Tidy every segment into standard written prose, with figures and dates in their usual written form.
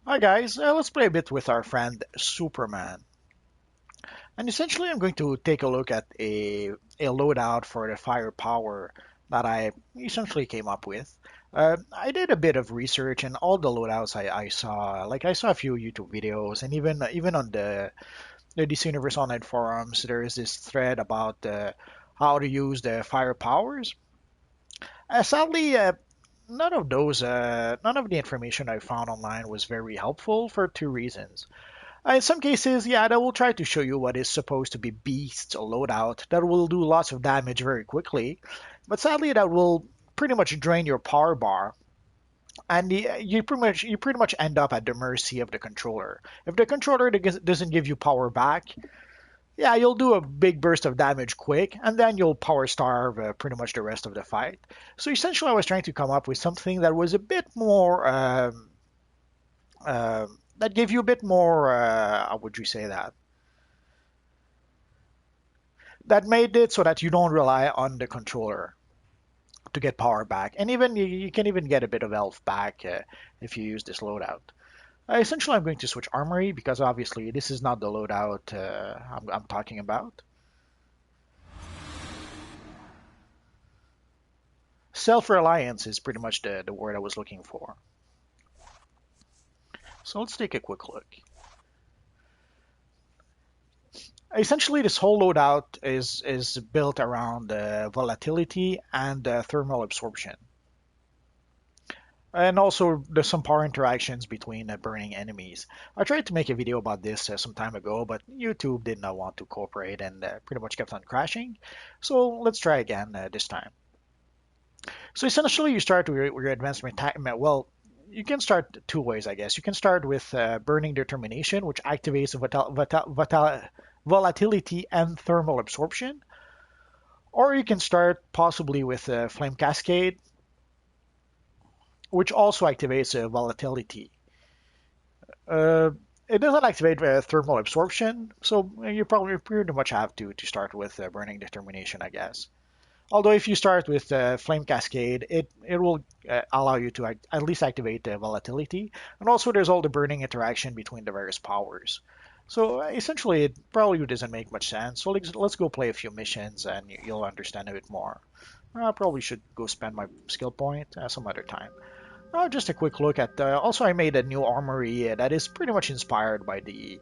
Hi guys, let's play a bit with our friend Superman. And essentially I'm going to take a look at a loadout for the firepower that I essentially came up with. I did a bit of research and all the loadouts I saw, like I saw a few YouTube videos and even on the DC Universe Online forums, there is this thread about how to use the firepowers. Sadly, none of the information I found online was very helpful for two reasons. In some cases, yeah, that will try to show you what is supposed to be beast loadout that will do lots of damage very quickly, but sadly that will pretty much drain your power bar, and you pretty much end up at the mercy of the controller. If the controller doesn't give you power back, yeah, you'll do a big burst of damage quick, and then you'll power starve pretty much the rest of the fight. So essentially, I was trying to come up with something that was a bit more. That gave you a bit more, how would you say that? That made it so that you don't rely on the controller to get power back, and even you can even get a bit of health back if you use this loadout. Essentially, I'm going to switch armory because obviously this is not the loadout I'm talking about. Self-reliance is pretty much the word I was looking for. So let's take a quick look. Essentially, this whole loadout is built around volatility and thermal absorption. And also, there's some power interactions between burning enemies. I tried to make a video about this some time ago, but YouTube did not want to cooperate and pretty much kept on crashing. So let's try again this time. So essentially, you start with your advanced well, you can start two ways, I guess. You can start with burning determination, which activates volatility and thermal absorption, or you can start possibly with flame cascade, which also activates volatility. Uh, it doesn't activate thermal absorption, so you probably pretty much have to start with burning determination, I guess. Although if you start with Flame Cascade, it will allow you to at least activate the volatility, and also there's all the burning interaction between the various powers. So essentially, it probably doesn't make much sense. So let's go play a few missions, and you'll understand a bit more. I probably should go spend my skill point some other time. Just a quick look at. Also, I made a new armory that is pretty much inspired by the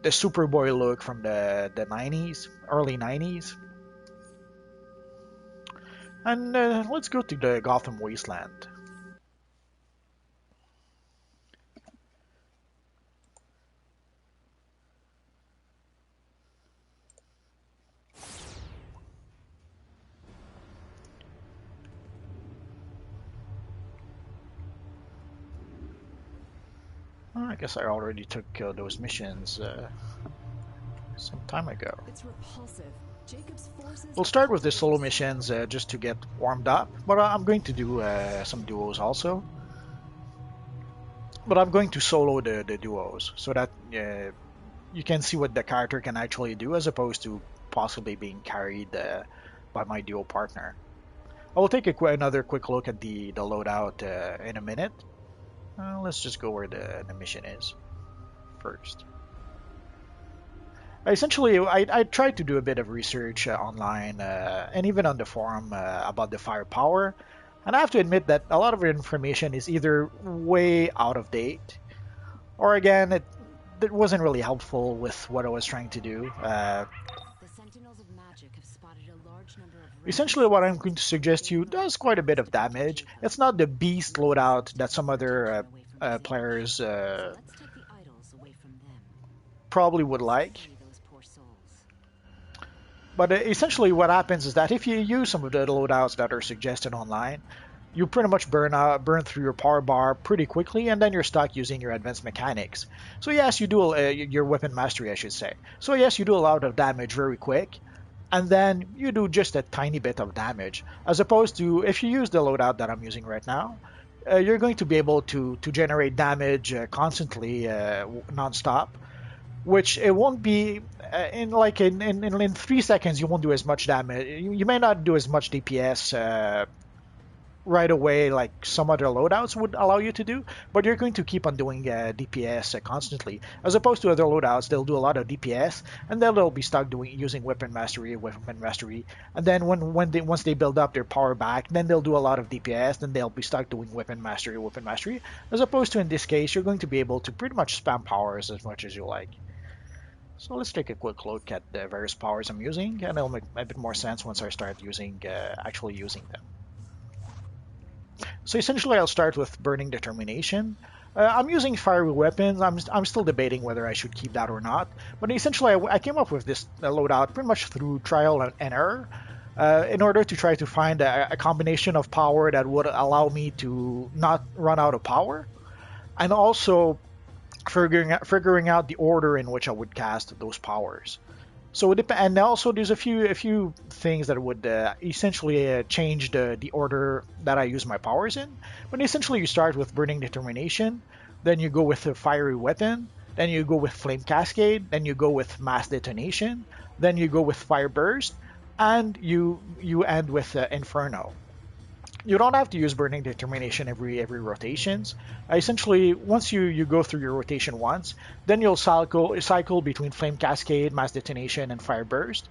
Superboy look from the 90s, early 90s. And let's go to the Gotham Wasteland. I guess I already took those missions some time ago. It's repulsive. Jacob's forces We'll start with the solo missions just to get warmed up, but I'm going to do some duos also. But I'm going to solo the duos so that you can see what the character can actually do as opposed to possibly being carried by my duo partner. I will take another quick look at the loadout in a minute. Let's just go where the mission is first. Essentially, I tried to do a bit of research online and even on the forum about the firepower, and I have to admit that a lot of information is either way out of date, or again, it wasn't really helpful with what I was trying to do. The Sentinels of Magic have spotted a large number of Essentially, what I'm going to suggest to you does quite a bit of damage. It's not the beast loadout that some other players Let's take the idols away from them. probably would like. Free those poor souls. But essentially, what happens is that if you use some of the loadouts that are suggested online, you pretty much burn through your power bar pretty quickly, and then you're stuck using your advanced mechanics. So yes, you do your weapon mastery, I should say. So yes, you do a lot of damage very quick, and then you do just a tiny bit of damage, as opposed to if you use the loadout that I'm using right now. You're going to be able to generate damage constantly, non-stop, which it won't be in 3 seconds you won't do as much damage. You may not do as much DPS right away like some other loadouts would allow you to do, but you're going to keep on doing DPS constantly, as opposed to other loadouts. They'll do a lot of DPS, and then they'll be stuck doing using weapon mastery, and then when they once they build up their power back, then they'll do a lot of DPS, then they'll be stuck doing weapon mastery, as opposed to in this case, you're going to be able to pretty much spam powers as much as you like. So let's take a quick look at the various powers I'm using, and it'll make a bit more sense once I start using actually using them. So essentially, I'll start with Burning Determination. I'm using fiery weapons. I'm still debating whether I should keep that or not. But essentially, I came up with this loadout pretty much through trial and error, in order to try to find a combination of power that would allow me to not run out of power, and also figuring out the order in which I would cast those powers. So and also there's a few things that would essentially change the order that I use my powers in. But essentially, you start with Burning Determination, then you go with a Fiery Weapon, then you go with Flame Cascade, then you go with Mass Detonation, then you go with Fire Burst, and you end with Inferno. You don't have to use Burning Determination every rotations. Essentially, once you go through your rotation once, then you'll cycle between Flame Cascade, Mass Detonation, and Fire Burst.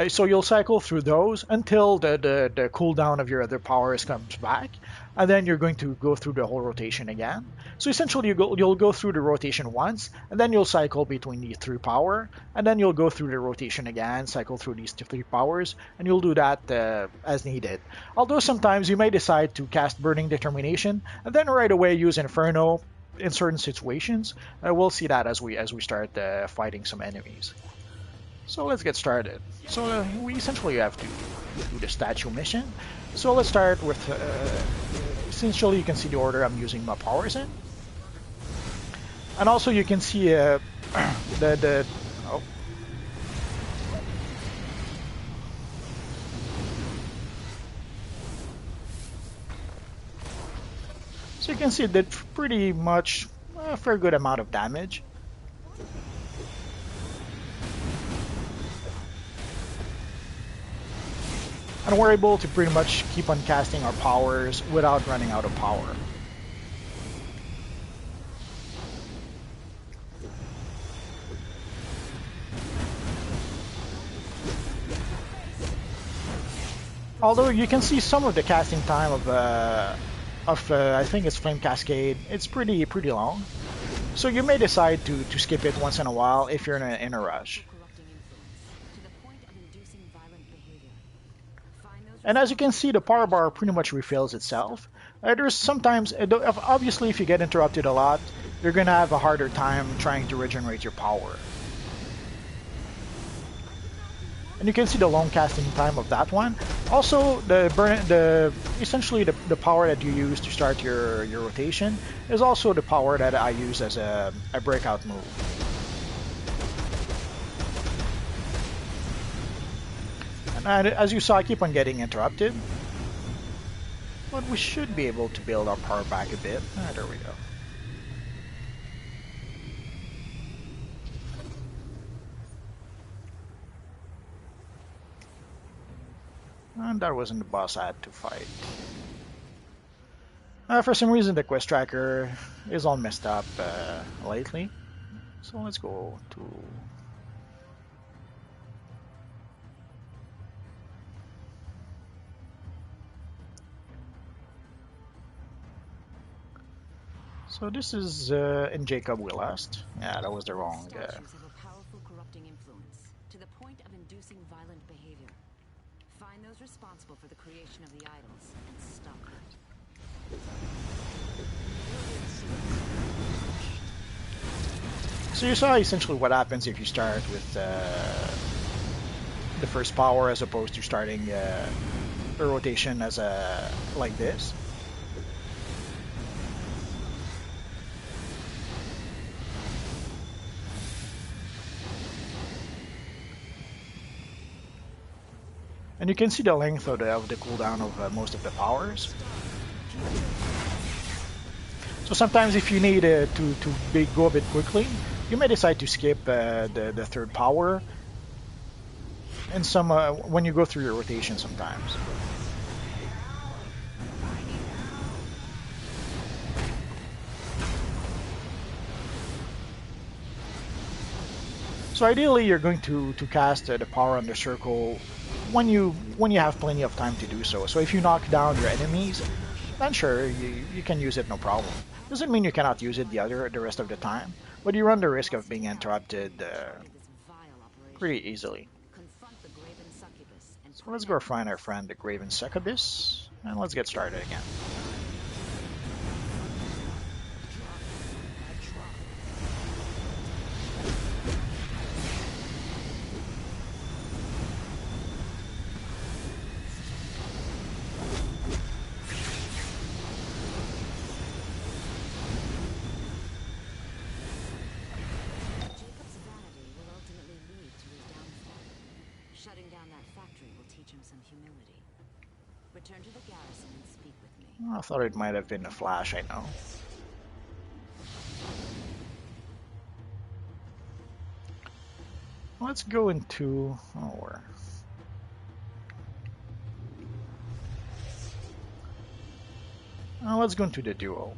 So you'll cycle through those until the cooldown of your other powers comes back, and then you're going to go through the whole rotation again. So essentially, you'll go through the rotation once, and then you'll cycle between these three power, and then you'll go through the rotation again, cycle through these three powers, and you'll do that as needed. Although sometimes you may decide to cast Burning Determination, and then right away use Inferno in certain situations. We'll see that as we start fighting some enemies. So let's get started. So we essentially have to do the statue mission. So let's start with, essentially you can see the order I'm using my powers in. And also you can see oh. So you can see that pretty much a fair good amount of damage. And we're able to pretty much keep on casting our powers without running out of power. Although you can see some of the casting time of I think it's Flame Cascade, it's pretty long. So you may decide to skip it once in a while if you're in a rush. And as you can see, the power bar pretty much refills itself. There's sometimes, obviously if you get interrupted a lot, you're going to have a harder time trying to regenerate your power. And you can see the long casting time of that one. Also, essentially the power that you use to start your rotation is also the power that I use as a breakout move. And as you saw, I keep on getting interrupted. But we should be able to build our power back a bit. There we go. And that wasn't the boss I had to fight. For some reason, the quest tracker is all messed up lately. So let's go to... So this is in Jacob we lost. Yeah, that was the wrong. Statues have a powerful corrupting influence to the point of inducing violent behavior. Find those responsible for the creation of the idols and stop it. So you saw essentially what happens if you start with the first power as opposed to starting the rotation as like this. And you can see the length of the cooldown of most of the powers. So sometimes if you need to go a bit quickly, you may decide to skip the third power. And when you go through your rotation sometimes. So ideally, you're going to cast the power on the circle when you have plenty of time to do so. So if you knock down your enemies, then sure you can use it no problem. Doesn't mean you cannot use it the rest of the time, but you run the risk of being interrupted pretty easily. So let's go find our friend the Graven Succubus, and let's get started again. Return to the garrison and speak with me. I thought it might have been a flash, I know. Let's go into... oh, where? Let's go into the duo.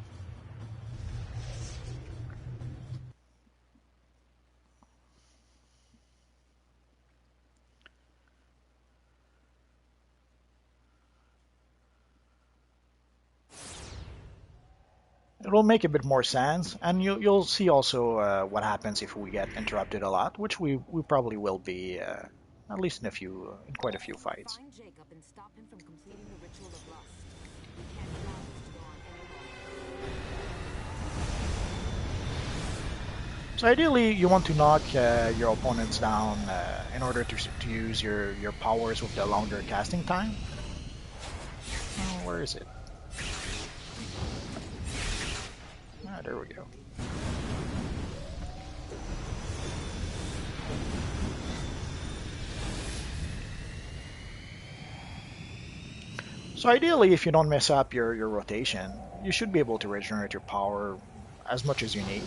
It'll make a bit more sense, and you'll see also what happens if we get interrupted a lot, which we probably will be, at least in quite a few fights. Find Jacob and stop him from completing the ritual of lust. We can't allow this to go on any longer. So ideally, you want to knock your opponents down in order to use your powers with the longer casting time. Oh, where is it? Ah, there we go. So ideally, if you don't mess up your rotation, you should be able to regenerate your power as much as you need.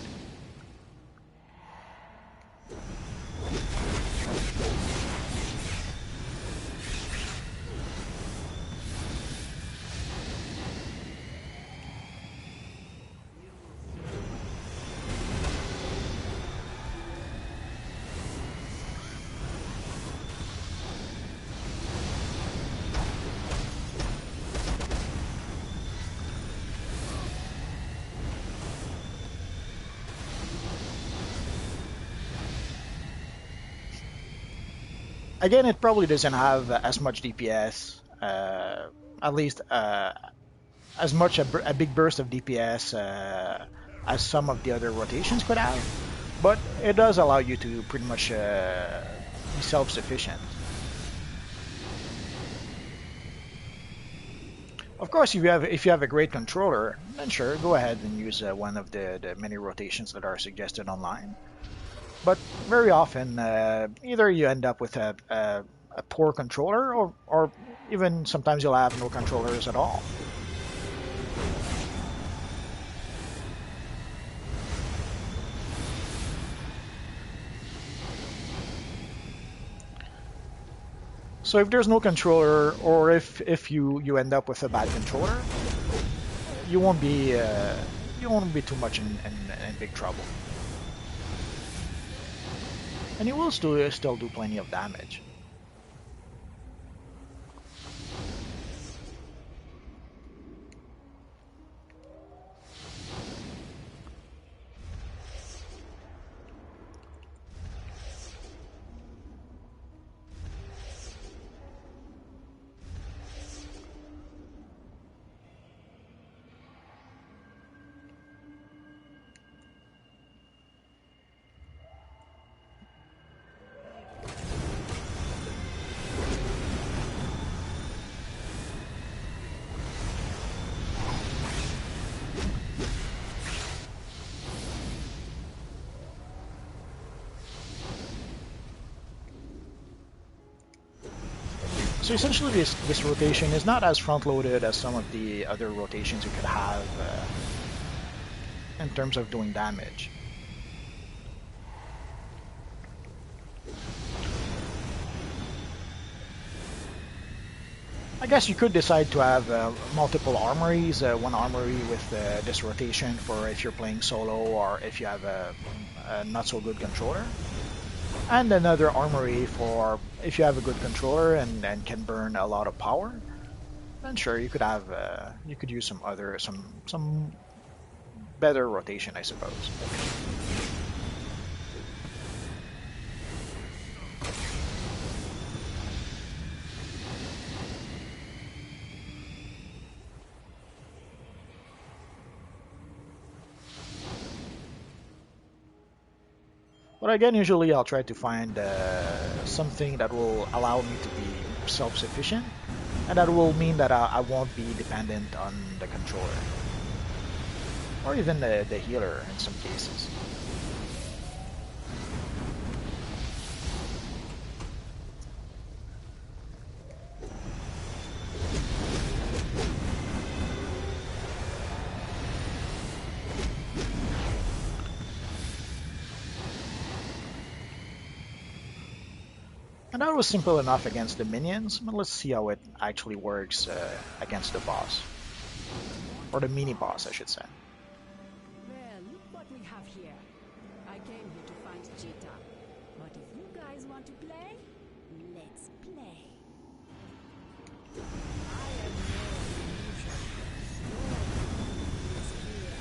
Again, it probably doesn't have as much DPS, at least as much a big burst of DPS as some of the other rotations could have, but it does allow you to pretty much be self-sufficient. Of course, if you have a great controller, then sure, go ahead and use one of the many rotations that are suggested online. But very often, either you end up with a poor controller, or even sometimes you'll have no controllers at all. So if there's no controller, or if you end up with a bad controller, you won't be too much in big trouble. And it will still do plenty of damage. So essentially, this rotation is not as front-loaded as some of the other rotations you could have in terms of doing damage. I guess you could decide to have multiple armories, one armory with this rotation for if you're playing solo or if you have a not so good controller. And another armory for if you have a good controller and can burn a lot of power. Then sure, you could have you could use some better rotation, I suppose. But again, usually I'll try to find something that will allow me to be self-sufficient, and that will mean that I won't be dependent on the controller or even the healer in some cases. And that was simple enough against the minions, but let's see how it actually works against the boss. Or the mini-boss, I should say. Well, look what we have here. I came here to find Cheetah. But if you guys want to play, let's play. I am no illusion. Your is here.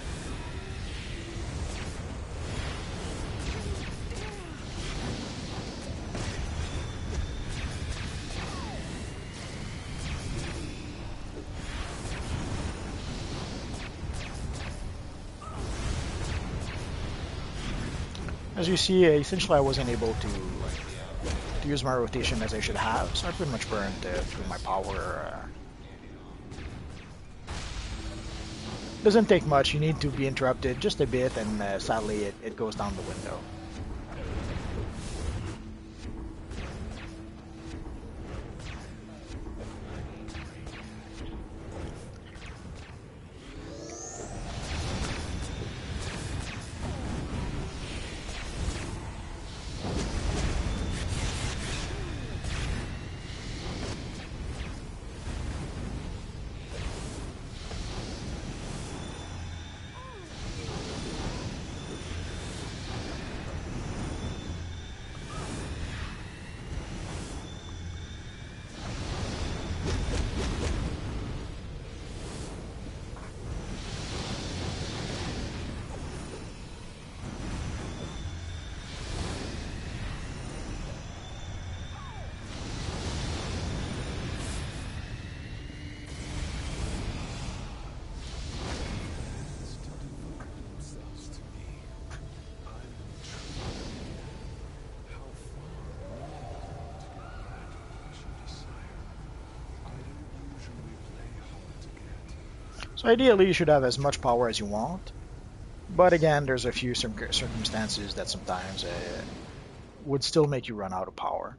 As you see, essentially I wasn't able to use my rotation as I should have, so I pretty much burned through my power. Doesn't take much, you need to be interrupted just a bit, and sadly it goes down the window. So ideally you should have as much power as you want, but again there's a few circumstances that sometimes would still make you run out of power.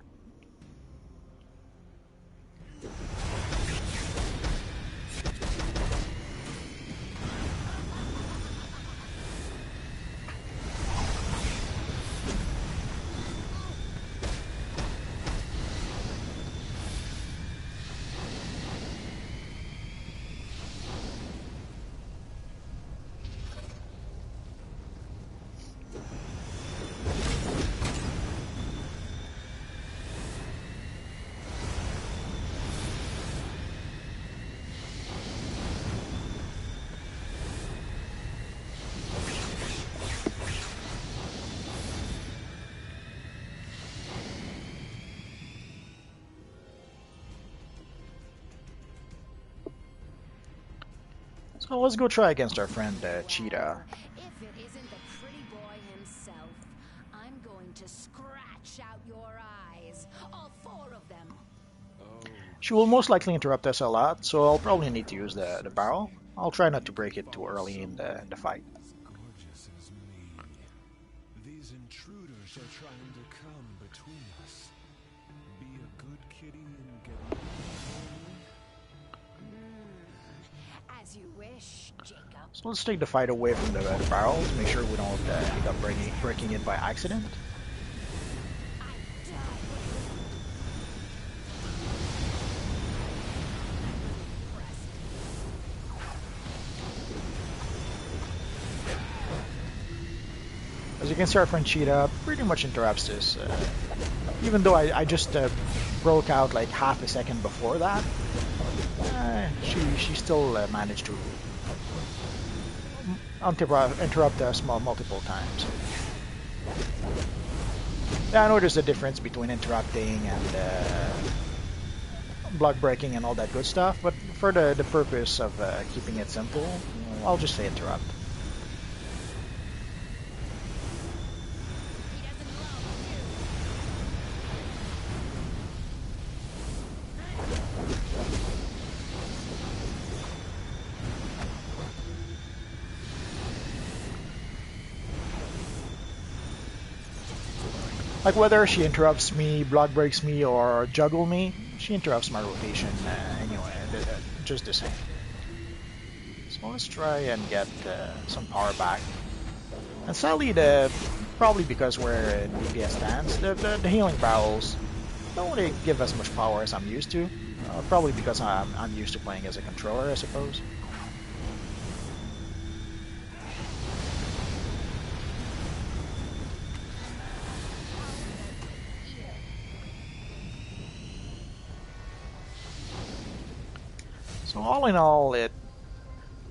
So let's go try against our friend Cheetah. If it isn't the pretty boy himself, I'm going to scratch out your eyes, all four of them. She will most likely interrupt us a lot, so I'll probably need to use the barrel. I'll try not to break it too early in the fight. As gorgeous as me. These intruders are trying to come between us. Be a good kitty and get As you wish, Jacob. So let's take the fight away from the barrel to make sure we don't end up breaking it by accident. I die. As you can see, our friend Cheetah pretty much interrupts this. Even though I just broke out like half a second before that, she still managed to interrupt us multiple times. Yeah, I know there's a difference between interrupting and block breaking and all that good stuff, but for the purpose of keeping it simple, I'll just say interrupt. Like whether she interrupts me, block breaks me, or juggle me, she interrupts my rotation anyway, just the same. So let's try and get some power back. And sadly, probably because we're in DPS stance, the healing barrels don't really give as much power as I'm used to. Probably because I'm used to playing as a controller, I suppose. So all in all, it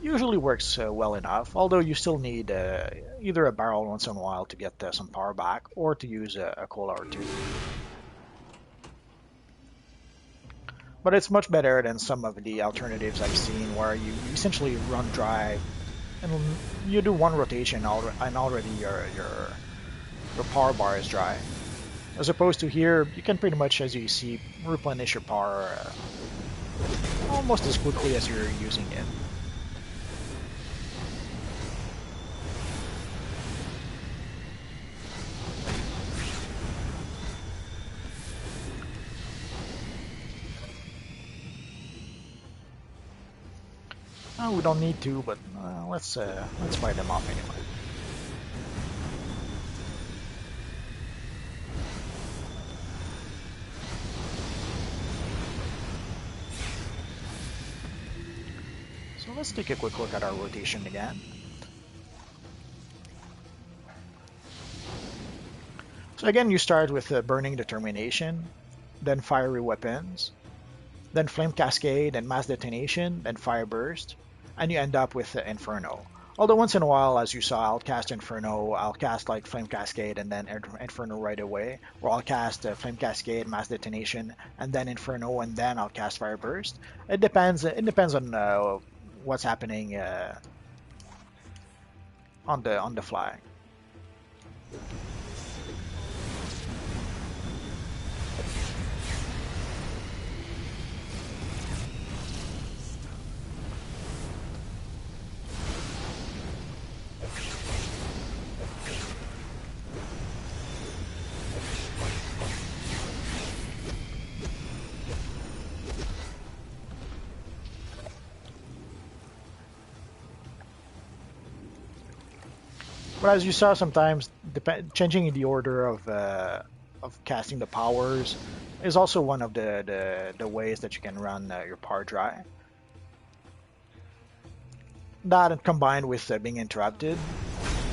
usually works well enough, although you still need either a barrel once in a while to get some power back, or to use a cola or two. But it's much better than some of the alternatives I've seen where you essentially run dry and you do one rotation and already your power bar is dry. As opposed to here, you can pretty much, as you see, replenish your power almost as quickly as you're using it. We don't need to, but let's fight them off anyway. So let's take a quick look at our rotation again. So again, you start with Burning Determination, then Fiery Weapons, then Flame Cascade and Mass Detonation, then Fire Burst, and you end up with Inferno. Although once in a while, as you saw, I'll cast Inferno, I'll cast like Flame Cascade and then Inferno right away, or I'll cast Flame Cascade, Mass Detonation, and then Inferno, and then I'll cast Fire Burst. It depends. It depends on what's happening on the fly. But as you saw, sometimes changing the order of casting the powers is also one of the ways that you can run your power dry. That and combined with being interrupted,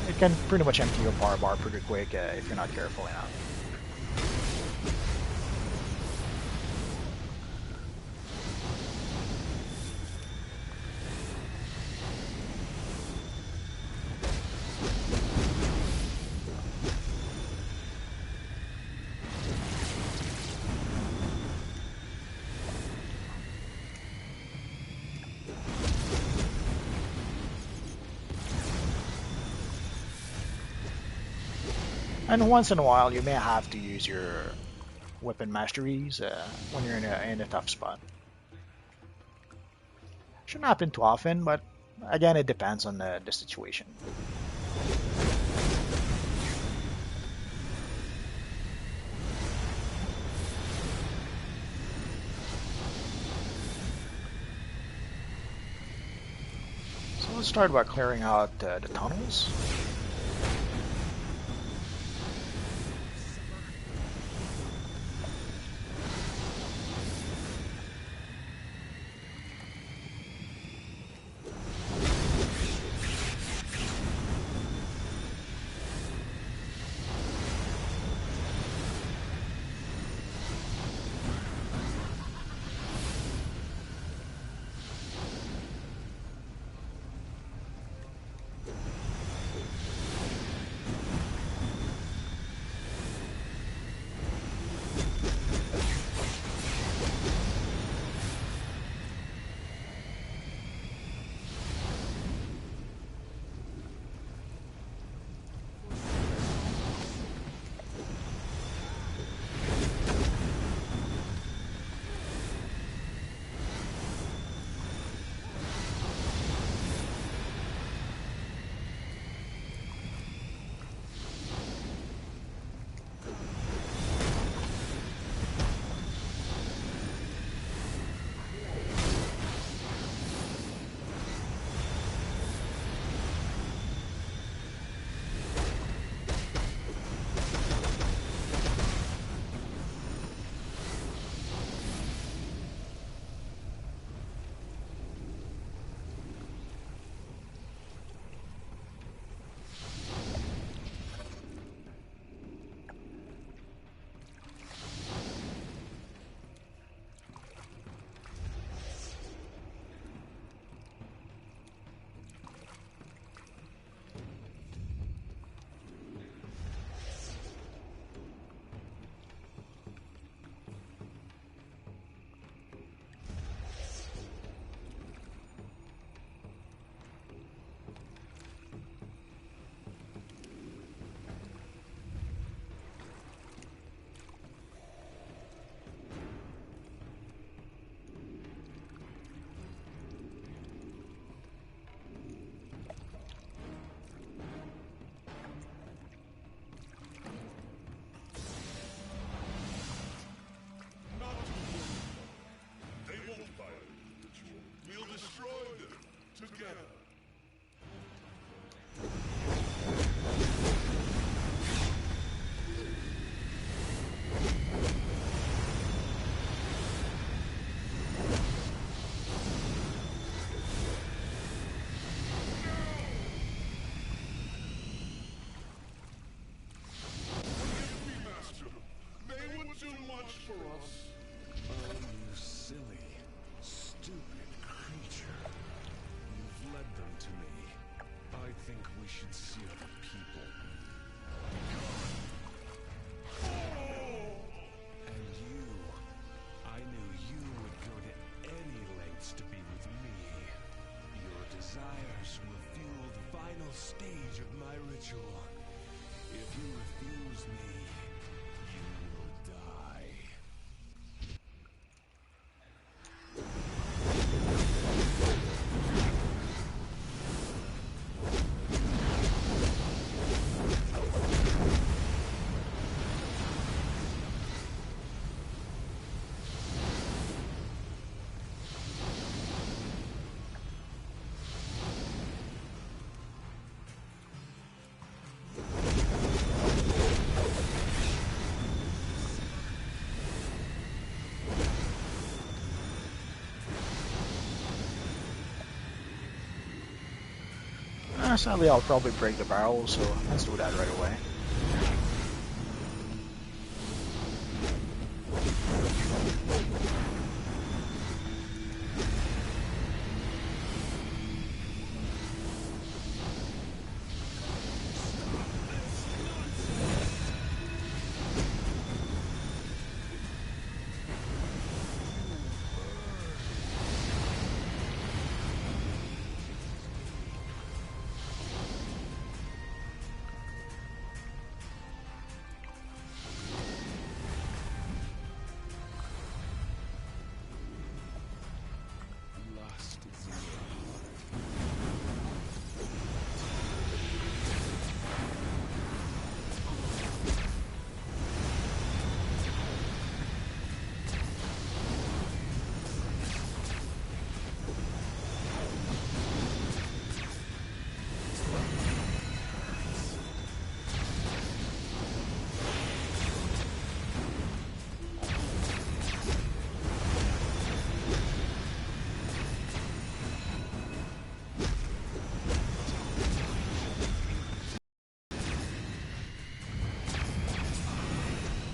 it can pretty much empty your power bar pretty quick if you're not careful enough. And once in a while, you may have to use your weapon masteries when you're in a tough spot. Shouldn't happen too often, but again, it depends on the situation. So let's start by clearing out the tunnels. should seal the people. And you, I knew you would go to any lengths to be with me. Your desires will fuel the final stage of my ritual. If you refuse me, you will die. Sadly, I'll probably break the barrel, so let's do that right away.